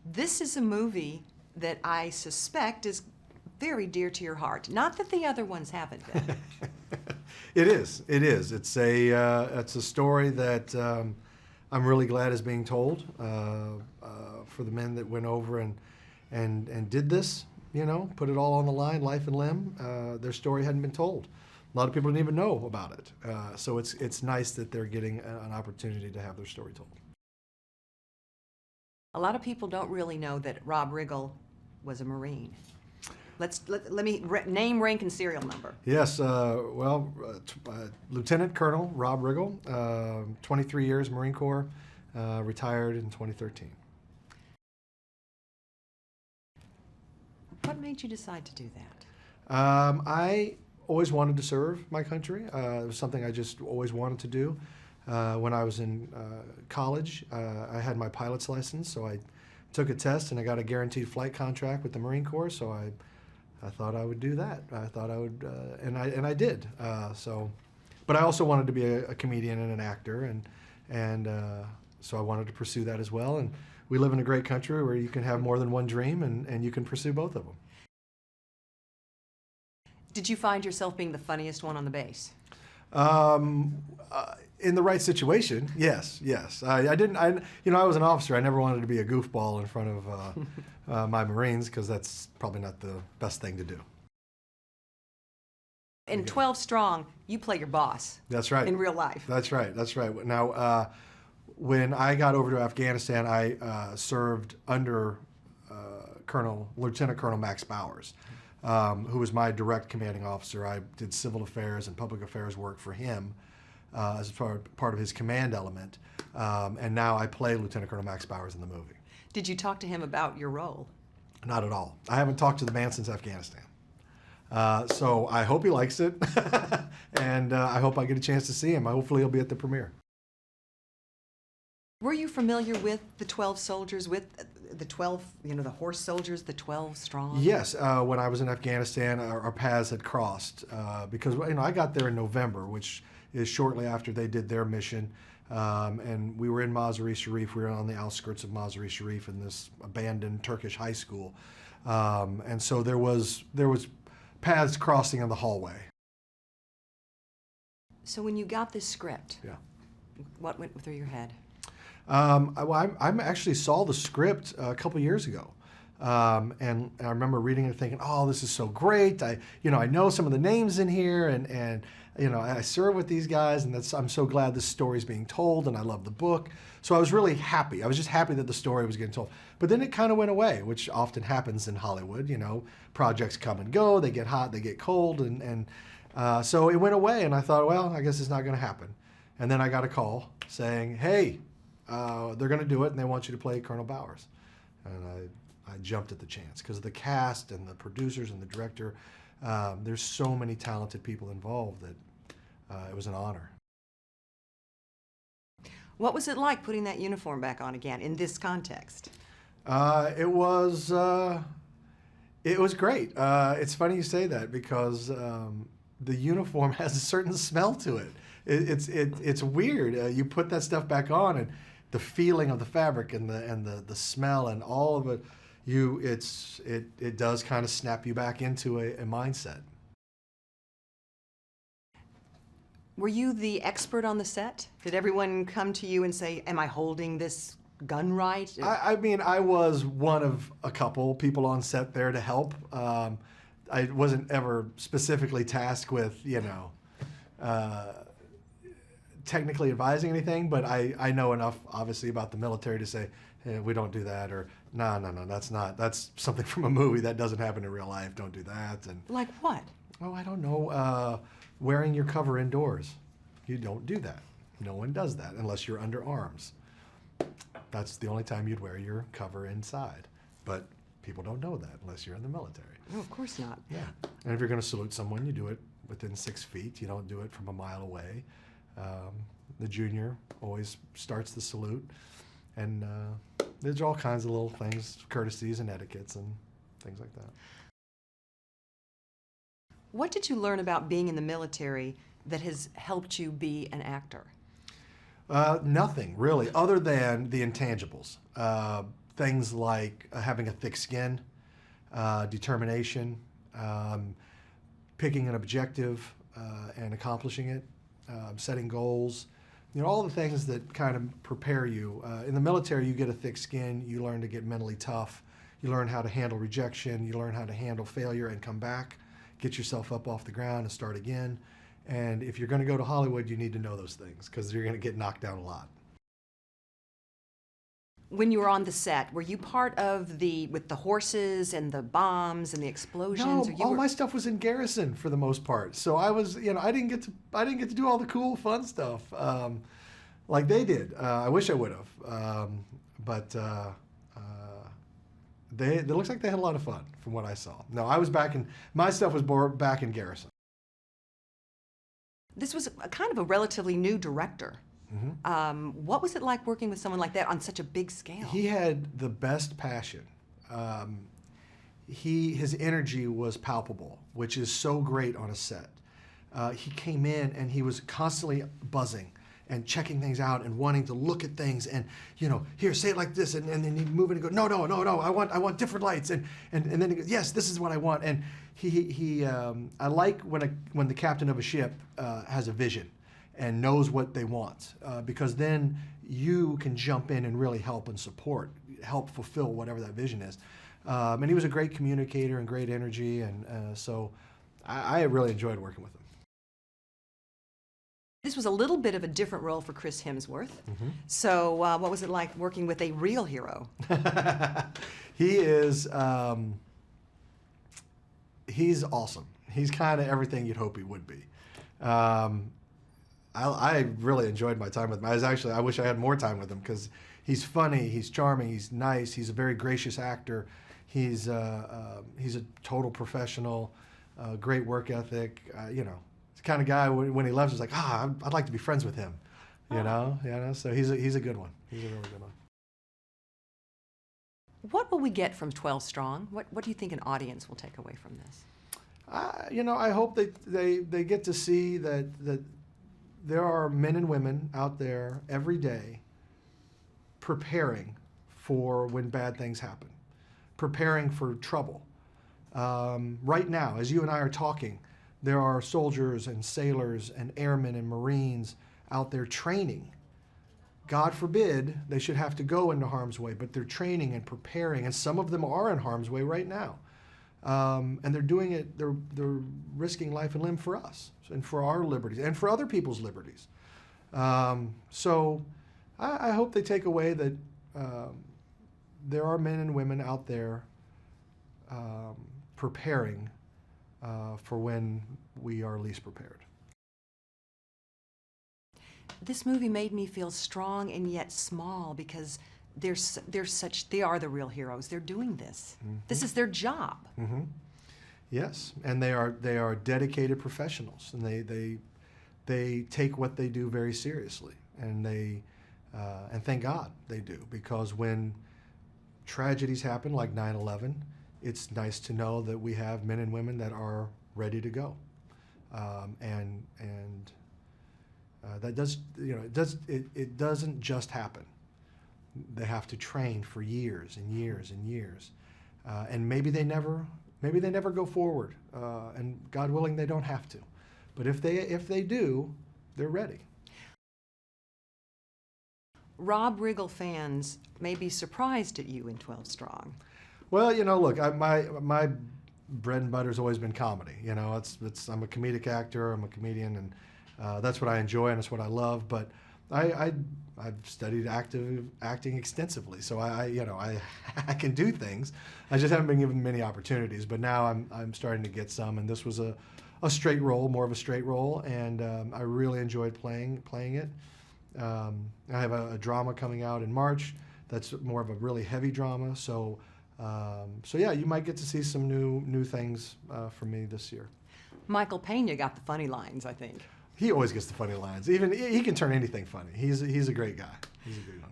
This is a movie that I suspect is very dear to your heart. Not that the other ones haven't been. It is. It is. It's a story that I'm really glad is being told for the men that went over and did this. You know, put it all on the line, life and limb. Their story hadn't been told. A lot of people didn't even know about it. So it's nice that they're getting an opportunity to have their story told. A lot of people don't really know that Rob Riggle was a Marine. Let me name, rank, and serial number. Yes, Lieutenant Colonel Rob Riggle, 23 years Marine Corps, retired in 2013. What made you decide to do that? I always wanted to serve my country. It was something I just always wanted to do. When I was in college, I had my pilot's license, so I took a test and I got a guaranteed flight contract with the Marine Corps, so I thought I would do that. I thought I would, and I did. But I also wanted to be a comedian and an actor, and so I wanted to pursue that as well. And we live in a great country where you can have more than one dream, and you can pursue both of them. Did you find yourself being the funniest one on the base? In the right situation, yes. I didn't. I was an officer. I never wanted to be a goofball in front of my Marines, because that's probably not the best thing to do. In 12 Strong, you play your boss. That's right. In real life. That's right. Now, when I got over to Afghanistan, I served under Lieutenant Colonel Max Bowers, who was my direct commanding officer. I did civil affairs and public affairs work for him as part of his command element. And now I play Lieutenant Colonel Max Bowers in the movie. Did you talk to him about your role? Not at all. I haven't talked to the man since Afghanistan. So I hope he likes it, and I hope I get a chance to see him. Hopefully he'll be at the premiere. Were you familiar with the 12 soldiers, with the 12, the horse soldiers, the 12 Strong? Yes, when I was in Afghanistan, our paths had crossed because I got there in November, which is shortly after they did their mission, and we were in Mazar-i-Sharif. We were on the outskirts of Mazar-i-Sharif in this abandoned Turkish high school, and so there was paths crossing in the hallway. So when you got this script, yeah, what went through your head? I actually saw the script a couple years ago, and I remember reading it and thinking, "Oh, this is so great! I know some of the names in here, and I serve with these guys, and I'm so glad this story's being told, and I love the book." So I was really happy. I was just happy that the story was getting told. But then it kind of went away, which often happens in Hollywood. Projects come and go, they get hot, they get cold, and so it went away. And I thought, well, I guess it's not going to happen. And then I got a call saying, "Hey, they're going to do it, and they want you to play Colonel Bowers." And I jumped at the chance because of the cast and the producers and the director. There's so many talented people involved that it was an honor. What was it like putting that uniform back on again in this context? It was great. It's funny you say that because the uniform has a certain smell to it. It's weird. You put that stuff back on, and the feeling of the fabric and the smell and all of it, it does kind of snap you back into a mindset. Were you the expert on the set? Did everyone come to you and say, "Am I holding this gun right?" I was one of a couple people on set there to help. I wasn't ever specifically tasked with, technically advising anything, but I know enough, obviously, about the military to say, "Hey, we don't do that," or no, that's something from a movie that doesn't happen in real life. Don't do that. And like what? Oh, I don't know. Wearing your cover indoors. You don't do that. No one does that unless you're under arms. That's the only time you'd wear your cover inside. But people don't know that unless you're in the military. No, of course not. Yeah. And if you're going to salute someone, you do it within 6 feet. You don't do it from a mile away. The junior always starts the salute. And there's all kinds of little things, courtesies and etiquettes and things like that. What did you learn about being in the military that has helped you be an actor? Nothing, really, other than the intangibles. things like having a thick skin, determination, picking an objective and accomplishing it, setting goals, all the things that kind of prepare you. In the military, you get a thick skin, you learn to get mentally tough, you learn how to handle rejection, you learn how to handle failure and come back, get yourself up off the ground and start again. And if you're going to go to Hollywood, you need to know those things because you're going to get knocked down a lot. When you were on the set, were you part of with the horses and the bombs and the explosions? No, all my stuff was in garrison for the most part. So I was, I didn't get to do all the cool, fun stuff like they did. I wish I would have, but it looks like they had a lot of fun from what I saw. No, I was my stuff was back in garrison. This was kind of a relatively new director. Mm-hmm. What was it like working with someone like that on such a big scale? He had the best passion. His energy was palpable, which is so great on a set. He came in and he was constantly buzzing and checking things out and wanting to look at things and, here, say it like this, and then he'd move in and go, no, I want different lights, and then he goes, yes, this is what I want. And I like when the captain of a ship has a vision and knows what they want, because then you can jump in and really help and help fulfill whatever that vision is. And he was a great communicator and great energy, and so I really enjoyed working with him. This was a little bit of a different role for Chris Hemsworth. Mm-hmm. So what was it like working with a real hero? He is, he's awesome. He's kind of everything you'd hope he would be. I really enjoyed my time with him. I wish I had more time with him because he's funny, he's charming, he's nice, he's a very gracious actor. He's a total professional, great work ethic. He's the kind of guy when he left, he's like, I'd like to be friends with him. You know. So he's a good one. He's a really good one. What will we get from 12 Strong? What do you think an audience will take away from this? I hope they get to see that there are men and women out there every day preparing for when bad things happen, preparing for trouble. Right now, as you and I are talking, there are soldiers and sailors and airmen and Marines out there training. God forbid they should have to go into harm's way, but they're training and preparing, and some of them are in harm's way right now. And they're doing it, they're risking life and limb for us and for our liberties and for other people's liberties. So I hope they take away that there are men and women out there preparing for when we are least prepared. This movie made me feel strong and yet small because they are the real heroes. They're doing this. Mm-hmm. This is their job. Mm-hmm. Yes, and they are dedicated professionals, and they take what they do very seriously, and and thank God they do, because when tragedies happen like 9/11, it's nice to know that we have men and women that are ready to go, and that does it doesn't just happen. They have to train for years and years and years, and maybe they never go forward, and God willing, they don't have to. But if they do, they're ready. Rob Riggle fans may be surprised at you in 12 Strong. Well, look, my bread and butter's always been comedy. I'm a comedic actor, I'm a comedian, and that's what I enjoy and that's what I love. But I've studied acting extensively, so I can do things. I just haven't been given many opportunities. But now I'm starting to get some, and this was a straight role, more of a straight role, and I really enjoyed playing it. I have a drama coming out in March that's more of a really heavy drama. So yeah, you might get to see some new things from me this year. Michael Pena got the funny lines, I think. He always gets the funny lines. Even he can turn anything funny. He's a great guy. He's a good one.